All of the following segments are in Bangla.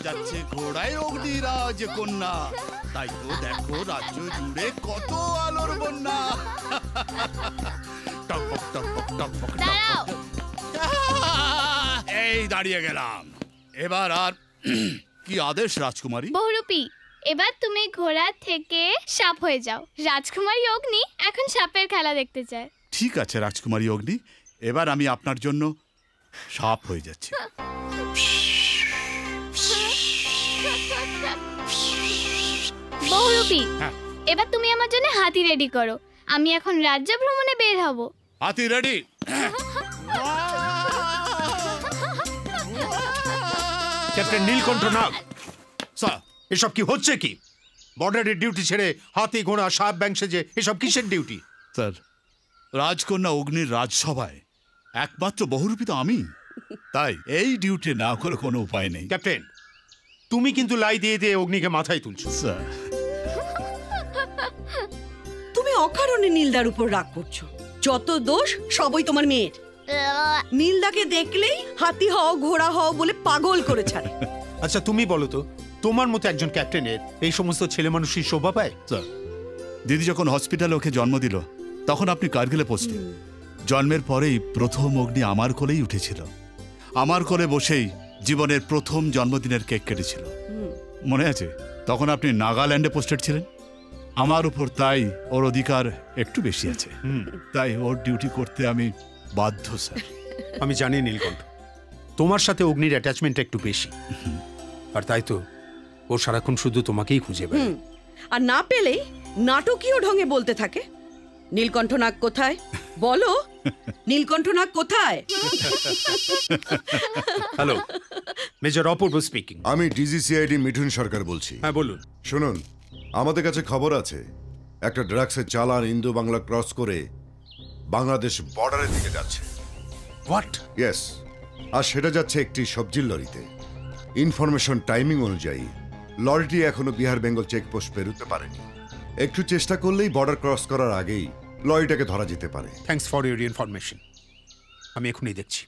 যাচ্ছে ঘোড়ায় অগ্নিরাজ কন্যা, তাই তো দেখো রাজ্য জুড়ে কত আলোর বন্যা। টকবক টকবক টকবক টকবক। এই দাঁড়িয়ে গেলাম, এবার আর কি আদেশ রাজকুমারী? বহুরূপী, এবার তুমি ঘোড়া থেকে সাপ হয়ে যাও। রাজকুমারী অগ্নি এখন সাপের খেলা দেখতে চায়। ঠিক আছে রাজকুমারী অগ্নি, এবার আমি আপনার জন্য সাপ হয়ে যাচ্ছি। বহুরূপী, এবার তুমি আমার জন্য হাতি রেডি করো, আমি এখন রাজ্য ভ্রমণে বের হব। হাতি রেডি। ক্যাপ্টেন নীলকণ্ঠ নাগ, স্যার এসব কি হচ্ছে? কি বর্ডারের ডিউটি ছেড়ে হাতি ঘোড়া সাপ ব্যাং সেজে এসব কিসের ডিউটি? স্যার, রাজকন্যা অগ্নির রাজসভায় একমাত্র বহুরূপী তো আমি, তাই এই ডিউটি না করে কোনো উপায় নেই। ক্যাপ্টেন, তুমি কিন্তু লাই দিয়ে দিয়ে অগ্নিকে মাথায় তুলছো। স্যার, তুমি অকারণে নীলদার উপর রাগ করছো। যত দোষ সবই তোমার মেয়ের। নীলদাকে দেখলেই হাতি হও ঘোড়া হও বলে পাগল করে ছাড়ে। আচ্ছা তুমি বলো তো, তোমার মতো একজন ক্যাপ্টেনের এই সমস্ত ছেলে মানুষই শোভা পায়? স্যার, দিদি যখন হসপিটালে ওকে জন্ম দিল তখন আপনি কার্গিলে পোস্টে। জন্মের পরেই প্রথম অগ্নি আমার কোলেই উঠেছিল, আমার কোলে বসেই জীবনের প্রথম জন্মদিনের কেক কেটেছিল। মনে আছে? তখন আপনি নাগাল্যান্ডে পোস্টেড ছিলেন আমার উপর, তাই ওর অধিকার একটু বেশি আছে, তাই ওর ডিউটি করতে আমি বাধ্য। স্যার, আমি জানি নীলকণ্ঠ, তোমার সাথে অগ্নির অ্যাটাচমেন্ট একটু বেশি, আর তাই তো ও সারাক্ষণ শুধু তোমাকেই খুঁজে বেড়ায়। আর না পেলেই নাটকীয় ঢঙে বলতে থাকে, নীলকণ্ঠ নাগ কোথায়? বলো, নীলকণ্ঠ নাগ কোথায়? হ্যালো, মেজর অপূর্ব স্পিকিং। আমি ডিজিসিআইডি মিঠুন সরকার বলছি। হ্যাঁ বলুন। শুনুন, আমাদের কাছে খবর আছে একটা ড্রাগসের চালান ইন্দো বাংলা ক্রস করে বাংলাদেশ বর্ডারের দিকে যাচ্ছে। হোয়াট? ইয়েস, আর সেটা যাচ্ছে একটি সবজির লরিতে। ইনফরমেশন টাইমিং অনুযায়ী লরিটি এখনো বিহার বেঙ্গল চেকপোস্ট পেরোতে পারেনি। একটু চেষ্টা করলেই বর্ডার ক্রস করার আগেই লরিটাকে ধরা যেতে পারে। থ্যাঙ্কস ফর ইউর ইনফরমেশন, আমি এখনই দেখছি।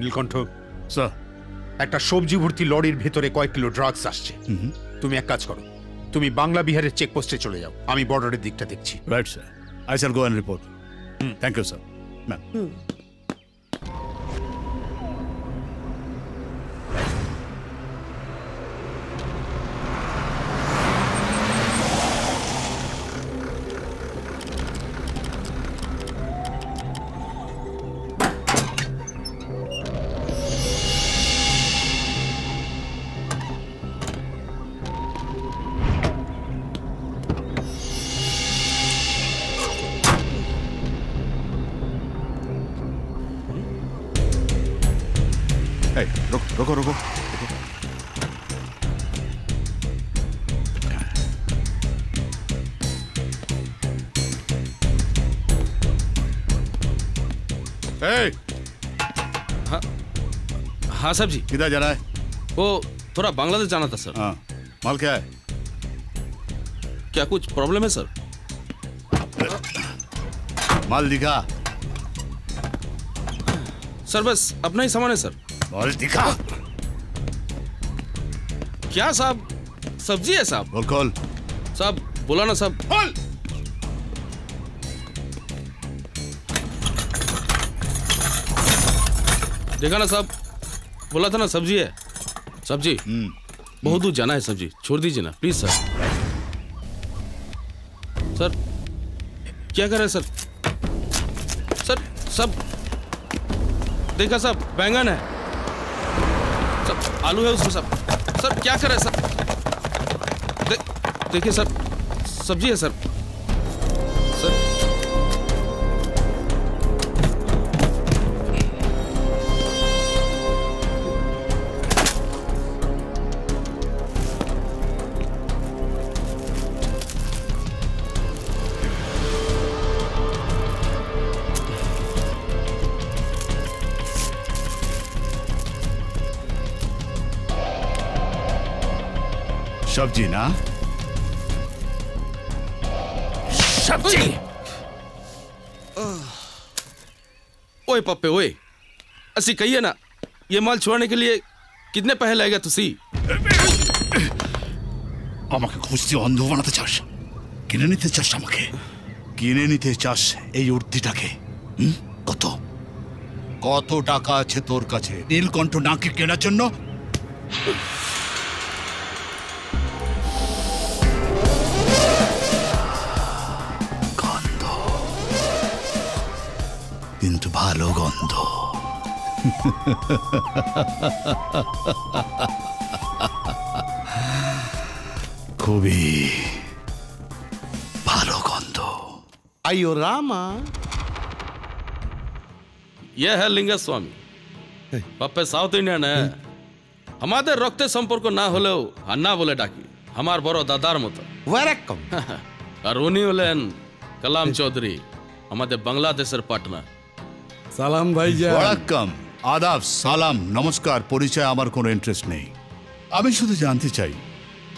নীলকণ্ঠ স্যার, একটা সবজি ভর্তি লরির ভেতরে কয়েক কিলো ড্রাগস আসছে। তুমি এক কাজ করো, তুমি বাংলা বিহারের চেকপোস্টে চলে যাও, আমি বর্ডারের দিকটা দেখছি। Right sir, I shall go and report. Thank you sir. Ma'am, এই রোকো রোকো রোকো। हाँ साहब जी। किधर जाना है? वो थोड़ा बांग्लादेश जाना था सर। हाँ, माल क्या है? क्या कुछ प्रॉब्लम है सर? माल दिखा। सर बस अपना ही सामान है सर। माल दिखा। क्या साहब, सब्जी है साहब। बोल खोल। साहब बोला ना साहब। खोल। देखा ना साहब, बोला था ना सब्जी है। सब्जी बहुत दूर जाना है सब्जी, छोड़ दीजिए ना प्लीज सर। सर क्या कर रहे हैं सर? सर सब देखा साहब, बैंगन है सब, आलू है उसमें सब। सर क्या कर रहे हैं सर? देखिए सर, सब्जी है सर। सर सब्जी ना, सब्जी। ओए पप्पे ओए, असी कहिए ना ये माल छोड़ने के लिए कितने पैसे लगेगा तुसी? আমাকে খুঁজতে অন্ধ বানাতে চাস? কিনে নিতে চাস আমাকে? কিনে নিতে চাস এই উর্দিটাকে? কত কত টাকা আছে তোর কাছে নীলকণ্ঠ নাকি কেনার জন্য? গন্ধ, কিন্তু ভালো গন্ধ। খুবই ভালো গন্ধ। अयो रामा ये है लिंगा स्वामी पप्पे साउथ इंडियन है हमारे रक्ते संपर्क ना হলেও হান্না বলে ডাকি আমার বড় দাদার মতো वेलकम আর উনি হলেন কালাম চৌধুরী আমাদের বাংলাদেশের পার্টনার সালাম ভাইজান। ওয়ালাইকুম আদাব সালাম নমস্কার। পরিচয় আমার কোনো ইন্টারেস্ট নেই। আমি শুধু জানতে চাই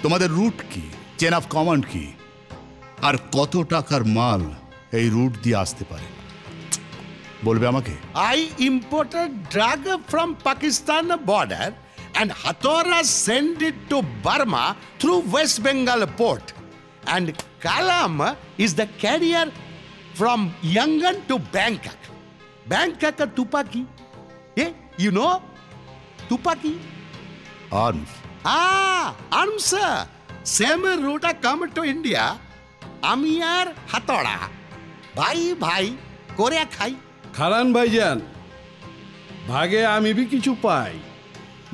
তোমাদের রুট কি, চেন অফ কমান্ড কি, আর কত টাকার মাল এই রুট দিয়ে আসতে পারে বলবে আমাকে? I imported drug from Pakistan border and Hathora sent it to Burma through West Bengal port. And Kalam is the carrier from Yangon to Bangkok. Bangkok Tupaki. Yeah, you know? Tupaki. Arms. Arms. Same route come to India. আমি আর হাতড়া ভাই ভাই করে খাই। খারান ভাইজান, ভাগে আমি বি কিছু পাই,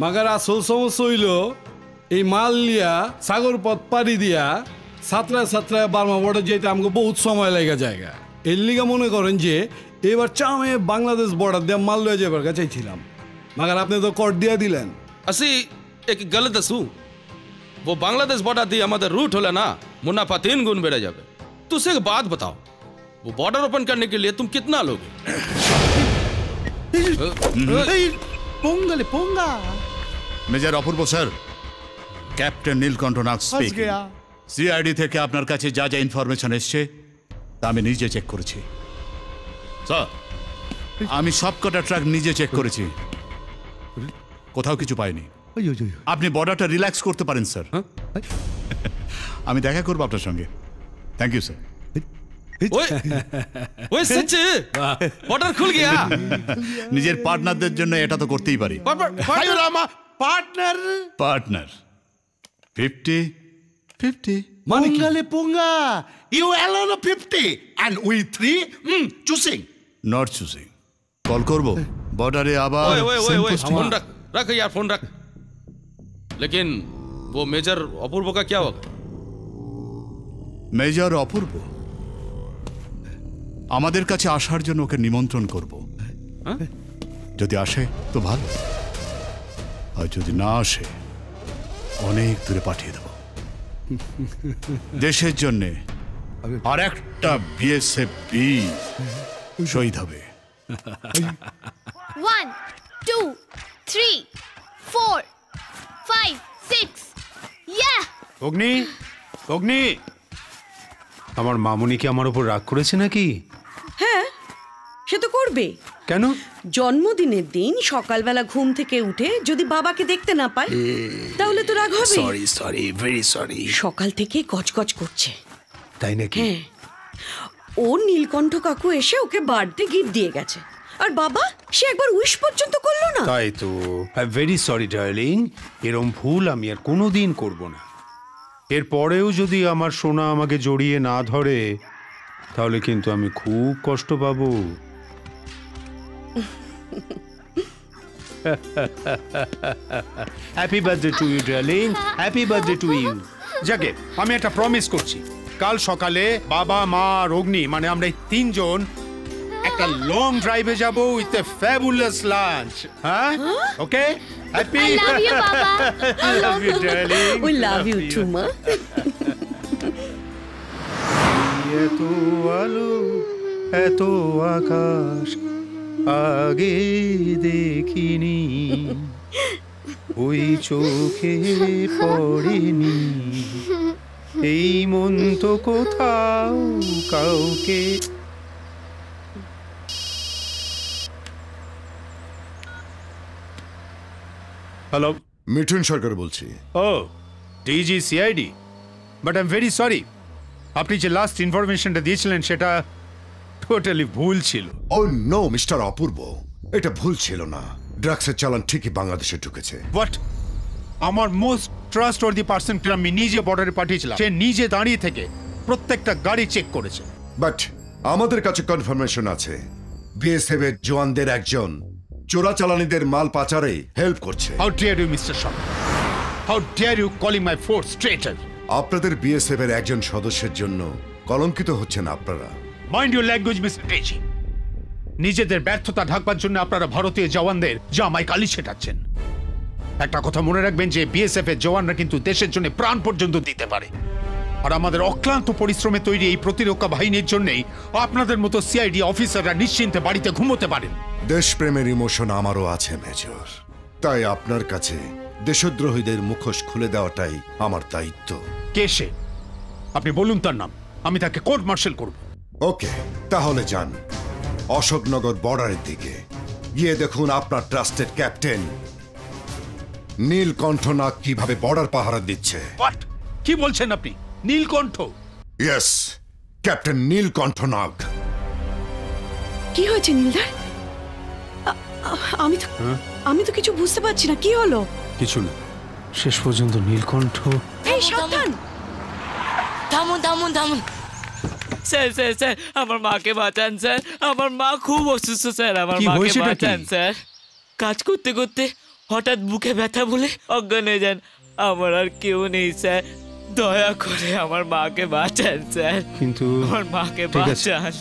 মাগার আসল সমস্যা হইল এই মাল লিয়া সাগর পথ পাড়ি দিয়া সাতরায় সাতরায় বার্মা বর্ডার যেতে আমাকে বহুত সময় লেগে জায়গা। এর লিগা মনে করেন যে এবার চামে বাংলাদেশ বর্ডার দিয়ে মাল লয়ে যাবার কাছে চাইছিলাম, মাগার আপনি তো কর দিয়া দিলেন। असी एक गलत दसू वो बांग्लादेश बॉर्डर दी हमारे रूट होला ना मुनाफा 3 गुण बढ़ जावे। तो उसे एक बात बताओ वो बॉर्डर ओपन करने के लिए तुम कितना लोगे? পোঙ্গলে পোঙ্গা মেজর অপূর্ব স্যার, ক্যাপ্টেন নীলকণ্ঠ নাগ স্পিকিং। গয়া। সিআইডি থেকে আপনার কাছে যা যা ইনফরমেশন এসছে তা আমি নিজে চেক করেছি স্যার। আমি সবকটা ট্রাক নিজে চেক করেছি, কোথাও কিছু পাইনি। আপনি বর্ডারটা রিল্যাক্স করতে পারেন স্যার। আমি দেখা করবো আপনার সঙ্গে। Thank you sir. ओए ओए सच बॉर्डर खुल गया। নিজের পার্টনারদের জন্য এটা তো করতেই পারি। আয়ো রামা পার্টনার পার্টনার 50-50 মানে কি? পোঙ্গলে পোঙ্গা you alone 50 and we 3 choosing not choosing. Call করব বর্ডারে আবার ओए ओए ओए same ओए posting। फोन रख रख यार फोन रख। लेकिन वो मेजर अपूर्व का क्या होगा? মেজর অপূর্ব আমাদের কাছে আসার জন্য ওকে নিমন্ত্রণ করব। যদি আসে তো ভালো, আর যদি না আসে অনেক দূরে পাঠিয়ে দেব দেশের জন্যে। আর একটা বিএসএফ শহীদ হবে। 1 2 3 4 5 6 ইয়া অগ্নি, অগ্নি, আমার মামুনি কি আমার উপর রাগ করেছে নাকি? হ্যাঁ, সে তো করবে। কেন? জন্মদিনের দিন সকালবেলা ঘুম থেকে উঠে যদি বাবাকে দেখতে না পায় তাহলে তো রাগ হবে। Sorry very sorry. সকাল থেকে গজগজ করছে। তাই নাকি? হ্যাঁ, ও নীলকণ্ঠ কাকু এসে ওকে বার্থডে গিফট দিয়ে গেছে, আর বাবা সে একবার উইশ পর্যন্ত করলো না। তাই তো। আই ভেরি সরি ডার্লিং, এরম ভুল আমি আর কোনোদিন করব না। এরপরেও যদি আমার সোনা আমাকে জড়িয়ে না ধরে তাহলে কিন্তু আমি খুব কষ্ট পাবো। Happy birthday to you darling, happy birthday to you. যাকে আমি একটা প্রমিস করছি, কাল সকালে বাবা মা আর অগ্নি মানে আমরা এই তিনজন একটা লং ড্রাইভে যাব উইথ এ ফ্যাবুলাস লাঞ্চ। হ্যাঁ, ওকে? Happy. I love you, Baba. I love you, darling. We love you too, মা। এত আলো এত আকাশ আগে দেখিনি, ওই চোখে পড়েনি, এই মন তো কোথাও কাউকে। হ্যালো, মিঠুন সরকার বলছি। ও DG CID, but I am very sorry, আপনি যে লাস্ট ইনফরমেশনটা দিয়েছিলেন সেটা টোটালি ভুল ছিল। ও নো মিস্টার অপূর্ব, এটা ভুল ছিল না। ড্রাগসের চালান ঠিকই বাংলাদেশে ঢুকেছে। হোয়াট? আমার মোস্ট ট্রাস্টওয়ার্দি পার্সনকে আমি নিজে বর্ডারে পাঠিয়েছিলাম, সে নিজে দাঁড়িয়ে থেকে প্রত্যেকটা গাড়ি চেক করেছে। বাট আমাদের কাছে কনফার্মেশন আছে বিএসএফ এর জওয়ানদের একজন চোরাচালানিদের মাল পাচারে হেল্প করছে। How dare you mister Shah, how dare you calling my force traitor. আপনাদের বিএসএফ এর একজন সদস্যের জন্য কলঙ্কিত হচ্ছেন আপনারা। মাইন্ড ইউর ল্যাঙ্গুয়েজ মিস্টার টেজি। নিজেদের ব্যর্থতা ঢাকবার জন্য আপনারা ভারতীয় জওয়ানদের জামায় কালি ছেটাচ্ছেন। একটা কথা মনে রাখবেন যে বিএসএফ এর জওয়ানরা কিন্তু দেশের জন্য প্রাণ পর্যন্ত দিতে পারে, আর আমাদের অক্লান্ত পরিশ্রমে তৈরি এই প্রতিরক্ষা বাহিনীর জন্যই আপনাদের মতো সিআইডি অফিসাররা নিশ্চিন্তে বাড়িতে ঘুমোতে পারেন। দেশপ্রেমের ইমোশন আমারও আছে মেজর, তাই আপনার কাছে দেশদ্রোহীদের মুখোশ খুলে দেওয়াটাই আমার দায়িত্ব। কে সে? আপনি বলুন তার নাম, আমি তাকে কোর্ট মার্শাল করব। ওকে, তাহলে যান অশোকনগর বর্ডারের দিকে, গিয়ে দেখুন আপনার ট্রাস্টেড ক্যাপ্টেন নীলকণ্ঠনাগ কিভাবে বর্ডার পাহারা দিচ্ছে। হোয়াট? কি বলছেন আপনি? নীলকণ্ঠ? Yes, captain নীলকণ্ঠনাগ। কি হয়েছে নীলদার? আমি তো কিছু বুঝতে পারছি না, কি হলো? কিছু না, শেষ পর্যন্ত নীলকণ্ঠ। এই সাবধান! থামুন থামুন থামুন স্যার, স্যার স্যার আমার মাকে বাঁচান স্যার, আমার মা খুব অসুস্থ স্যার, আমার কি মাকে হয়েছেটা কি? বাঁচান স্যার। কাজ করতে করতে হঠাৎ বুকে ব্যথা বলে অজ্ঞান হয়ে যান, আমার আর কেউ নেই স্যার, দয়া করে আমার মাকে বাঁচান স্যার, কিন্তু আমার মাকে ঠিক আছে। বাঁচান।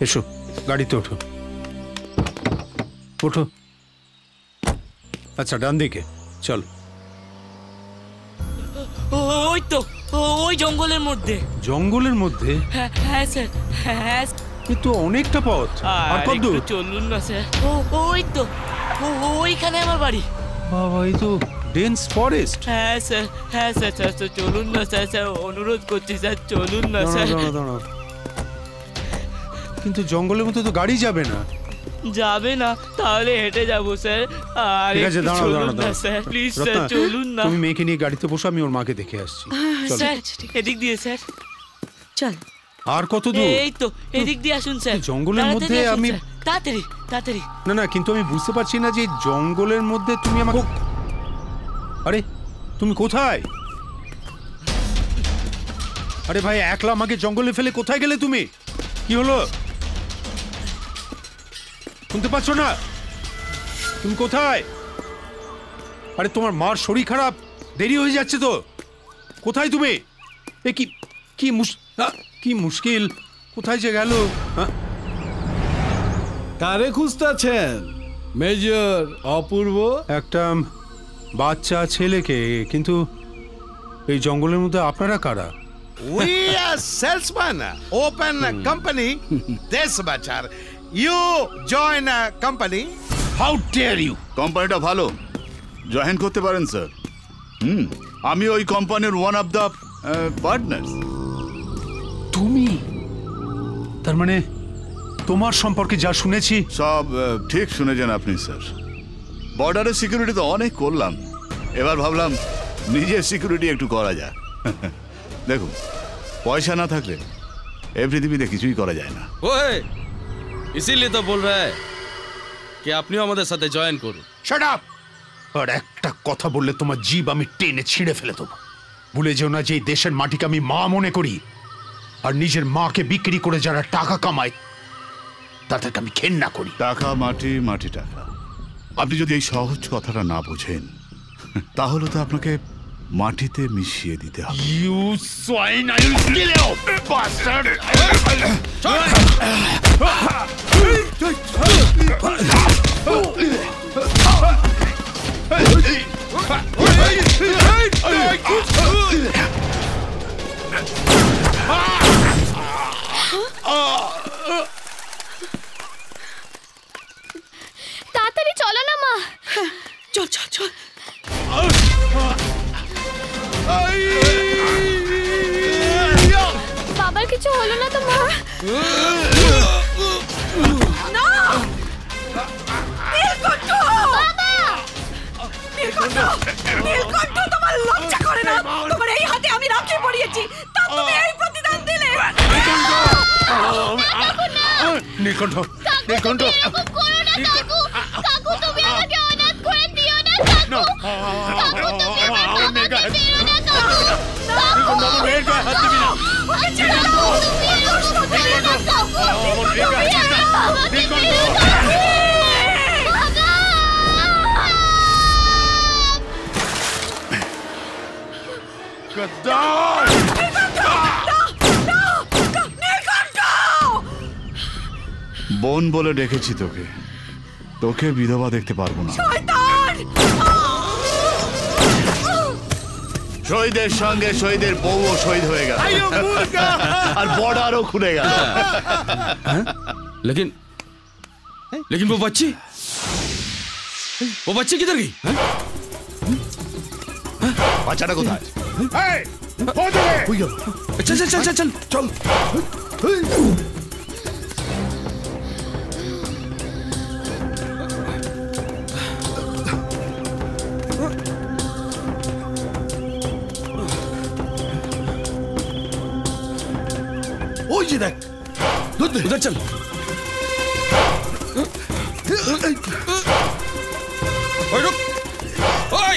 এসো গাড়িতে ওঠো, ওঠো। আচ্ছা, ডান দিকে চল। ওই তো ওই জঙ্গলের মধ্যে। জঙ্গলের মধ্যে? হ্যাঁ হ্যাঁ স্যার, হ্যাঁ এ তো অনেকটা পথ। আর কত দূর? চলুন না স্যার। ওই তো ওইখানে আমার বাড়ি। বাবা, এই তো ডেন্স ফরেস্ট। হ্যাঁ স্যার, হ্যাঁ স্যার, স্যার স্যার চলুন না স্যার, স্যার অনুরোধ করছি স্যার, চলুন না স্যার। দাঁড়াও, কিন্তু জঙ্গলের মধ্যে তো গাড়ি যাবে না। যাবে না? তাহলে হেঁটে যাবো স্যার। আর ঠিক আছে, একটু দাঁড়াও চলুন দাঁড়াও না দাঁড়াও। স্যার, প্লিজ স্যার রত্না, চলুন না। তুমি মেয়েকে নিয়ে গাড়িতে বসো, আমি ওর মাকে দেখে আসছি। চলো। স্যার এদিক দিয়ে স্যার। চল। আর কত দূর? এই তো এদিক দিয়ে আসুন স্যার। জঙ্গলের তাড়াতাড়ি মধ্যে আসুন, আমি স্যার। তাড়াতাড়ি তাড়াতাড়ি। না, কিন্তু আমি বুঝতে পারছি না যে জঙ্গলের মধ্যে তুমি আমাকে। আরে তুমি কোথায়? আরে ভাই, একলা আমাকে জঙ্গলে ফেলে কোথায় গেলে তুমি? কি হলো? শুনতে পাচ্ছ না? তুমি কোথায়? আরে তোমার মার শরীর খারাপ, দেরি হয়ে যাচ্ছে তো। কোথায় তুমি? এ কি মুশকিল, কোথায় যে গেল? কারে খুঁজতেছেন মেজর অপূর্ব? একটা বাচ্চা ছেলেকে। কিন্তু এই জঙ্গলের মধ্যে আপনারা কারা? We are salesman. Open a company. This bachar. You join a company. How dare you? কোম্পানিটা ভালো, জয়েন করতে পারেন স্যার। আমি ওই কোম্পানির ওয়ান অফ দ্য পার্টনার্স। তুমি? তার মানে তোমার সম্পর্কে যা শুনেছি সব ঠিক শুনেছেন আপনি স্যার। বর্ডারের সিকিউরিটি তো অনেক করলাম, এবার ভাবলাম নিজের সিকিউরিটি একটু করা যায়। দেখুন, পয়সা না থাকলে এই পৃথিবীতে কিছুই করা যায় না। ওই इसीलिए तो बोल रहा है कि আপনিও আমাদের সাথে জয়েন করুন। Shut up! আর একটা কথা বললে তোমার জিভ আমি টেনে ছিঁড়ে ফেলে দেবো। ভুলে যেও না যে এই দেশের মাটিকে আমি মা মনে করি, আর নিজের মাকে বিক্রি করে যারা টাকা কামায় তাদেরকে আমি ঘেন্না করি। টাকা মাটি, মাটি টাকা। আপনি যদি এই সহজ কথাটা না বোঝেন তাহলে তো আপনাকে মাটিতে মিশিয়ে দিতে হবে। You swine! I will kill you, bastard! তাড়াতাড়ি চলো না মা। চল চল চল। বাবার কিছু হলো না তো মা? নীলকণ্ঠ, তোমার লজ্জা করে না? তোমার এই হাতে আমি রাখি পরিয়েছি, তা তুমি এই প্রতিদান দিলে? নীলকণ্ঠ, নীলকণ্ঠ, এরকম করো না কাকু। কাকু তুমি আমাকে অনাথ করে দিও না কাকু। কাকু তুমি আমাকে মেরো না কাকু। নীলকণ্ঠ, আমার মেয়ের গায়ে হাত দিবি না। ওকে ছেড়ে দাও। তুমি এরকম করো না কাকু। আমার মেয়ের গায়ে হাত দিবি না। নীলকণ্ঠ, গদ্দার! বোন বলে ডেকেছি তোকে, তোকে বিধবা দেখতে পারবো না। শহীদের সঙ্গে শহীদের বউও শহীদ হয়ে গেল, আর বর্ডারও খুলে গেল। लेकिन वो बच्ची किधर गई? বাচ্চাটা কোথায়? এই, ও দিকে! चल चल चल चल चल चल ওই যে দেখ, उधर चल। ओए रुक, ओए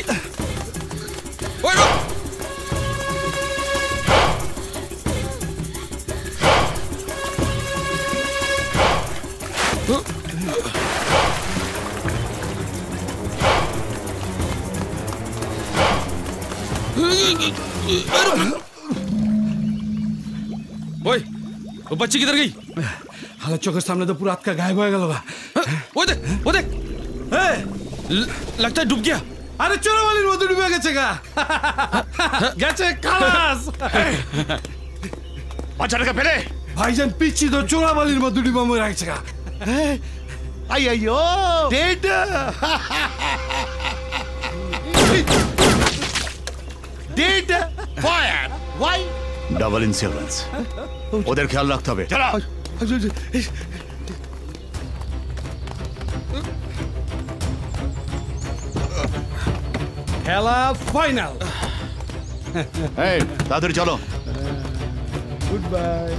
ओए रुक। ओए वो बच्ची किधर गई? হালা চোখের সামনে তো পুরো আটকা গায়েব হয়ে গেল। वो देख लगता है डूब गया। আরে চোরাবালির মতো ডুবে গেছে গা, গেছে খালাস। বাচ্চাটাকে ফেলে। ভাইজান পিচ্ছি তো চোরাবালির মতো ডুবে মরে গেছে গা। అయ్యయ్యో డేట్ డేట్ ఫైర్ వై ডাবল ইন্স্যুরেন্স, ওদের খেয়াল রাখতে হবে। খেলা ফাইনাল। এই তাড়াতাড়ি চলো। Good by.